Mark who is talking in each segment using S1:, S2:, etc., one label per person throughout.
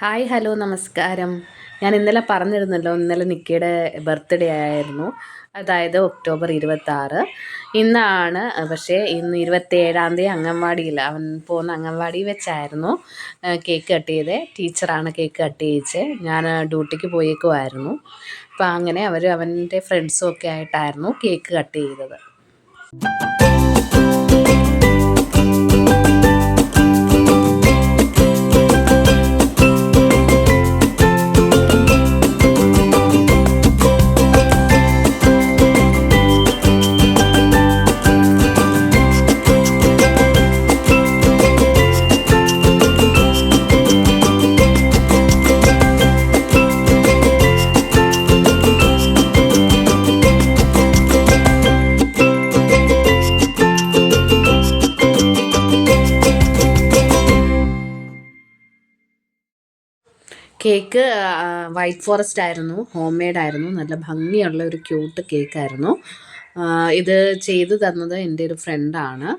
S1: Hi hello നമസ്കാരം. ഞാൻ ഇന്നലെ പറഞ്ഞിരുന്നല്ലോ, ഇന്നലെ നിക്കിയുടെ ബർത്ത്ഡേ ആയിരുന്നു. അതായത് ഒക്ടോബർ 26. ഇന്നാണ്, പക്ഷേ ഇന്ന് 27-ാം തീയതി അംഗൻവാടിയിൽ അവൻ പോകുന്ന അംഗൻവാടി വെച്ചായിരുന്നു കേക്ക് കട്ട് ചെയ്തത്. ടീച്ചറാണ് കേക്ക് കട്ട് ചെയ്യിച്ചത്. ഞാൻ ഡ്യൂട്ടിക്ക് പോയേക്കുമായിരുന്നു. അപ്പോൾ അങ്ങനെ അവൻ്റെ ഫ്രണ്ട്സും ഒക്കെ ആയിട്ടായിരുന്നു കേക്ക് കട്ട് ചെയ്തത്. കേക്ക് വൈറ്റ് ഫോറസ്റ്റ് ആയിരുന്നു, ഹോം മെയ്ഡ് ആയിരുന്നു. നല്ല ഭംഗിയുള്ള ഒരു ക്യൂട്ട് കേക്കായിരുന്നു. ഇത് ചെയ്തു തന്നത് എൻ്റെ ഒരു ഫ്രണ്ടാണ്.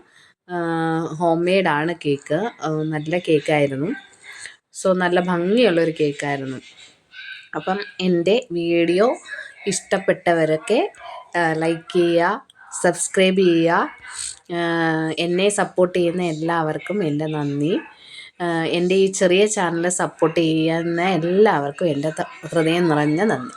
S1: ഹോം മെയ്ഡാണ് കേക്ക്. നല്ല കേക്കായിരുന്നു. സോ നല്ല ഭംഗിയുള്ളൊരു കേക്കായിരുന്നു. അപ്പം എൻ്റെ വീഡിയോ ഇഷ്ടപ്പെട്ടവരൊക്കെ ലൈക്ക് ചെയ്യുക, സബ്സ്ക്രൈബ് ചെയ്യുക. എന്നെ സപ്പോർട്ട് ചെയ്യുന്ന എല്ലാവർക്കും എൻ്റെ നന്ദി. എൻ്റെ ഈ ചെറിയ ചാനൽ സപ്പോർട്ട് ചെയ്യുന്ന എല്ലാവർക്കും എൻ്റെ ഹൃദയം നിറഞ്ഞ നന്ദി.